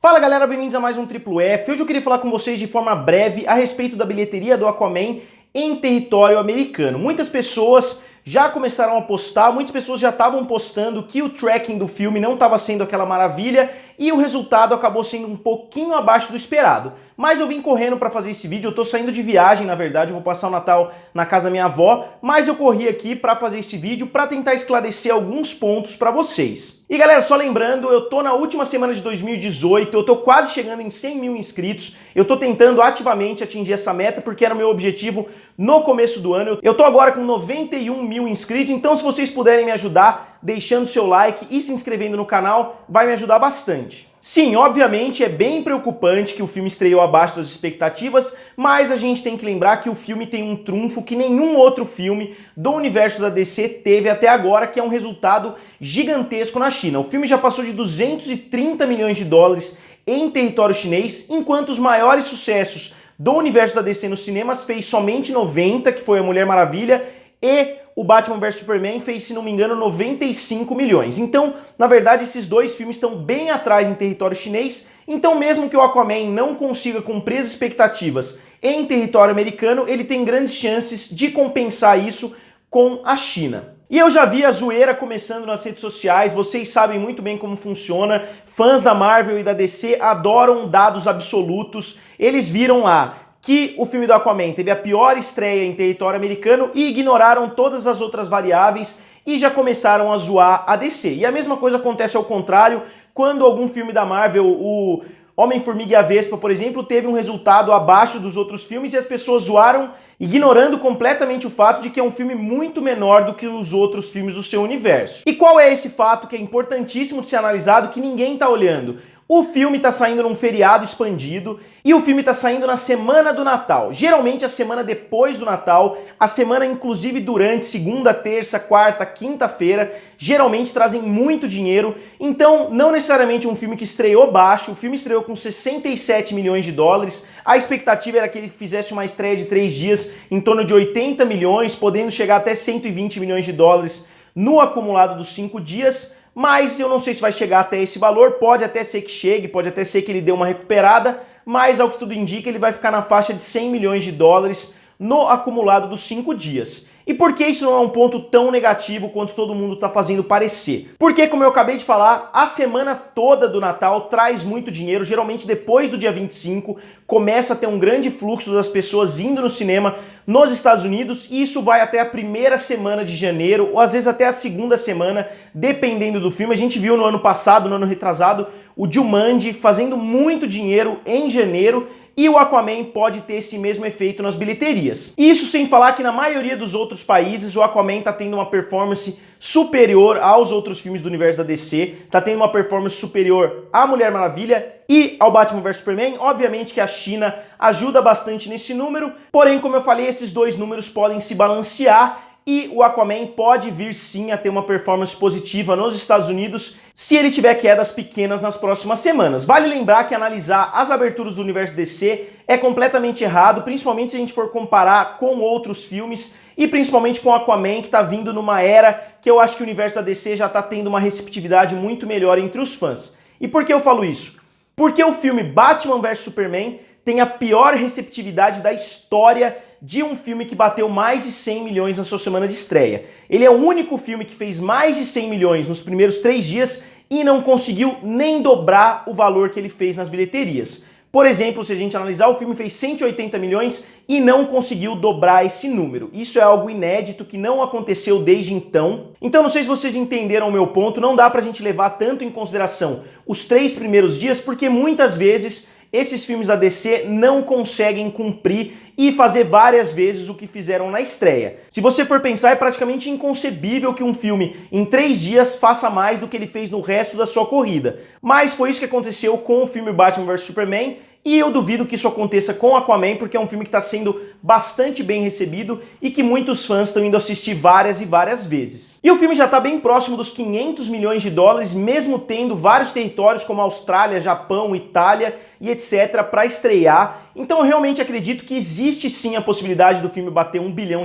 Fala galera, bem-vindos a mais um Triplo F. Hoje eu queria falar com vocês de forma breve a respeito da bilheteria do Aquaman em território americano. Muitas pessoas já começaram a postar, muitas pessoas já estavam postando que o tracking do filme não estava sendo aquela maravilha e o resultado acabou sendo um pouquinho abaixo do esperado. Mas eu vim correndo para fazer esse vídeo, eu tô saindo de viagem, na verdade, eu vou passar o Natal na casa da minha avó, mas eu corri aqui para fazer esse vídeo para tentar esclarecer alguns pontos para vocês. E galera, só lembrando, eu tô na última semana de 2018, eu tô quase chegando em 100 mil inscritos, eu tô tentando ativamente atingir essa meta porque era o meu objetivo no começo do ano. Eu tô agora com 91 mil inscritos, então se vocês puderem me ajudar deixando seu like e se inscrevendo no canal, vai me ajudar bastante. Sim, obviamente é bem preocupante que o filme estreou abaixo das expectativas, mas a gente tem que lembrar que o filme tem um trunfo que nenhum outro filme do universo da DC teve até agora, que é um resultado gigantesco na China. O filme já passou de 230 milhões de dólares em território chinês, enquanto os maiores sucessos do universo da DC nos cinemas fez somente 90, que foi a Mulher Maravilha, e o Batman vs Superman fez, se não me engano, 95 milhões. Então, na verdade, esses dois filmes estão bem atrás em território chinês, então mesmo que o Aquaman não consiga cumprir as expectativas em território americano, ele tem grandes chances de compensar isso com a China. E eu já vi a zoeira começando nas redes sociais, vocês sabem muito bem como funciona, fãs da Marvel e da DC adoram dados absolutos, eles viram lá que o filme do Aquaman teve a pior estreia em território americano e ignoraram todas as outras variáveis e já começaram a zoar a DC. E a mesma coisa acontece ao contrário, quando algum filme da Marvel, o Homem-Formiga e a Vespa, por exemplo, teve um resultado abaixo dos outros filmes e as pessoas zoaram, ignorando completamente o fato de que é um filme muito menor do que os outros filmes do seu universo. E qual é esse fato que é importantíssimo de ser analisado, que ninguém tá olhando? O filme tá saindo num feriado expandido e o filme tá saindo na semana do Natal. Geralmente a semana depois do Natal, a semana inclusive durante segunda, terça, quarta, quinta-feira, geralmente trazem muito dinheiro. Então, não necessariamente um filme que estreou baixo, o filme estreou com 67 milhões de dólares. A expectativa era que ele fizesse uma estreia de 3 dias em torno de 80 milhões, podendo chegar até 120 milhões de dólares no acumulado dos 5 dias. Mas eu não sei se vai chegar até esse valor, pode até ser que chegue, pode até ser que ele dê uma recuperada, mas ao que tudo indica ele vai ficar na faixa de 100 milhões de dólares no acumulado dos 5 dias. E por que isso não é um ponto tão negativo quanto todo mundo está fazendo parecer? Porque, como eu acabei de falar, a semana toda do Natal traz muito dinheiro, geralmente depois do dia 25, começa a ter um grande fluxo das pessoas indo no cinema nos Estados Unidos, e isso vai até a primeira semana de janeiro, ou às vezes até a segunda semana, dependendo do filme. A gente viu no ano passado, no ano retrasado, o Jumanji fazendo muito dinheiro em janeiro, e o Aquaman pode ter esse mesmo efeito nas bilheterias. Isso sem falar que na maioria dos outros países o Aquaman tá tendo uma performance superior aos outros filmes do universo da DC, tá tendo uma performance superior à Mulher Maravilha e ao Batman vs Superman. Obviamente que a China ajuda bastante nesse número, porém, como eu falei, esses dois números podem se balancear e o Aquaman pode vir sim a ter uma performance positiva nos Estados Unidos se ele tiver quedas pequenas nas próximas semanas. Vale lembrar que analisar as aberturas do universo DC é completamente errado, principalmente se a gente for comparar com outros filmes e principalmente com o Aquaman, que está vindo numa era que eu acho que o universo da DC já está tendo uma receptividade muito melhor entre os fãs. E por que eu falo isso? Porque o filme Batman vs Superman tem a pior receptividade da história de um filme que bateu mais de 100 milhões na sua semana de estreia. Ele é o único filme que fez mais de 100 milhões nos primeiros 3 dias e não conseguiu nem dobrar o valor que ele fez nas bilheterias. Por exemplo, se a gente analisar, o filme fez 180 milhões e não conseguiu dobrar esse número. Isso é algo inédito que não aconteceu desde então. Então não sei se vocês entenderam o meu ponto, não dá pra gente levar tanto em consideração os 3 primeiros dias, porque muitas vezes esses filmes da DC não conseguem cumprir e fazer várias vezes o que fizeram na estreia. Se você for pensar, é praticamente inconcebível que um filme em 3 dias faça mais do que ele fez no resto da sua corrida. Mas foi isso que aconteceu com o filme Batman vs Superman, e eu duvido que isso aconteça com Aquaman, porque é um filme que está sendo bastante bem recebido e que muitos fãs estão indo assistir várias e várias vezes. E o filme já está bem próximo dos 500 milhões de dólares, mesmo tendo vários territórios como Austrália, Japão, Itália e etc. para estrear. Então eu realmente acredito que existe sim a possibilidade do filme bater US$ 1 bilhão.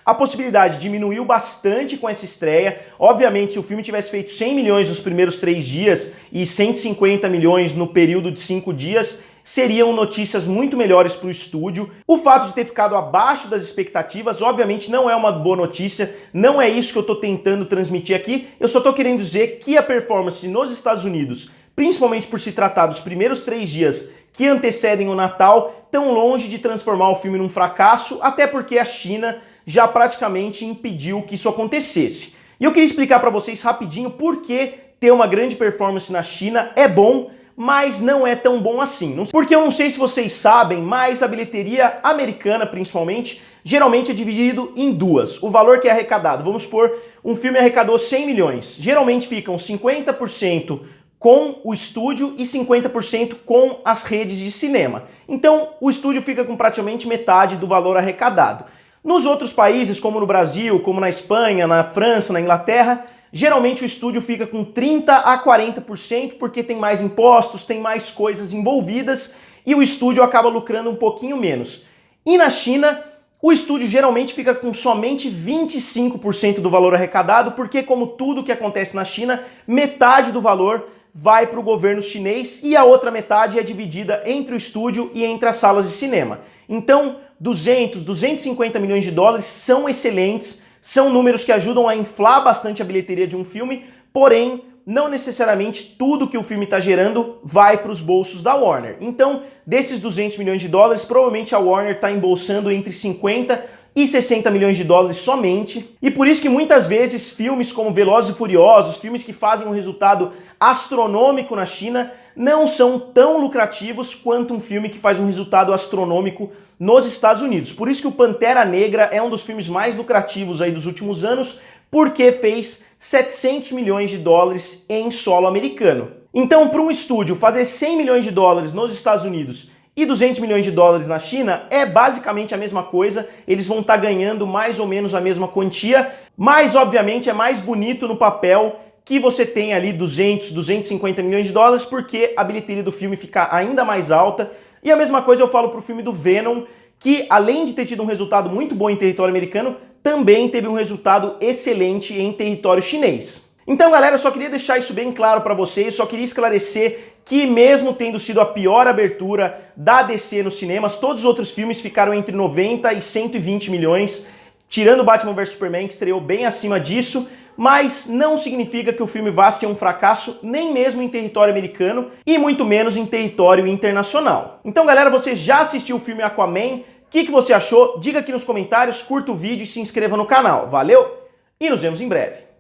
A possibilidade diminuiu bastante com essa estreia. Obviamente, se o filme tivesse feito 100 milhões nos primeiros 3 dias e 150 milhões no período de 5 dias, seriam notícias muito melhores para o estúdio. O fato de ter ficado abaixo das expectativas, obviamente, não é uma boa notícia, não é isso que eu estou tentando transmitir aqui, eu só estou querendo dizer que a performance nos Estados Unidos, principalmente por se tratar dos primeiros 3 dias que antecedem o Natal, estão longe de transformar o filme num fracasso, até porque a China já praticamente impediu que isso acontecesse. E eu queria explicar para vocês rapidinho por que ter uma grande performance na China é bom, mas não é tão bom assim. Porque eu não sei se vocês sabem, mas a bilheteria americana, principalmente, geralmente é dividido em duas. O valor que é arrecadado, vamos supor, um filme arrecadou 100 milhões. Geralmente ficam 50% com o estúdio e 50% com as redes de cinema. Então, o estúdio fica com praticamente metade do valor arrecadado. Nos outros países, como no Brasil, como na Espanha, na França, na Inglaterra, geralmente o estúdio fica com 30% a 40% porque tem mais impostos, tem mais coisas envolvidas e o estúdio acaba lucrando um pouquinho menos. E na China, o estúdio geralmente fica com somente 25% do valor arrecadado porque, como tudo que acontece na China, metade do valor vai para o governo chinês e a outra metade é dividida entre o estúdio e entre as salas de cinema. Então, 250 milhões de dólares são excelentes, são números que ajudam a inflar bastante a bilheteria de um filme, porém, não necessariamente tudo que o filme está gerando vai para os bolsos da Warner. Então, desses 200 milhões de dólares, provavelmente a Warner está embolsando entre 50 e 60 milhões de dólares somente. E por isso que muitas vezes filmes como Velozes e Furiosos, filmes que fazem um resultado astronômico na China, não são tão lucrativos quanto um filme que faz um resultado astronômico nos Estados Unidos. Por isso que o Pantera Negra é um dos filmes mais lucrativos aí dos últimos anos, porque fez 700 milhões de dólares em solo americano. Então, para um estúdio fazer 100 milhões de dólares nos Estados Unidos e 200 milhões de dólares na China é basicamente a mesma coisa, eles vão estar ganhando mais ou menos a mesma quantia, mas obviamente é mais bonito no papel que você tem ali 200, 250 milhões de dólares, porque a bilheteria do filme fica ainda mais alta. E a mesma coisa eu falo pro filme do Venom, que além de ter tido um resultado muito bom em território americano, também teve um resultado excelente em território chinês. Então, galera, eu só queria deixar isso bem claro para vocês, só queria esclarecer que mesmo tendo sido a pior abertura da DC nos cinemas, todos os outros filmes ficaram entre 90 e 120 milhões, tirando Batman vs Superman, que estreou bem acima disso, mas não significa que o filme vá ser um fracasso, nem mesmo em território americano, e muito menos em território internacional. Então, galera, você já assistiu o filme Aquaman? O que você achou? Diga aqui nos comentários, curta o vídeo e se inscreva no canal. Valeu? E nos vemos em breve.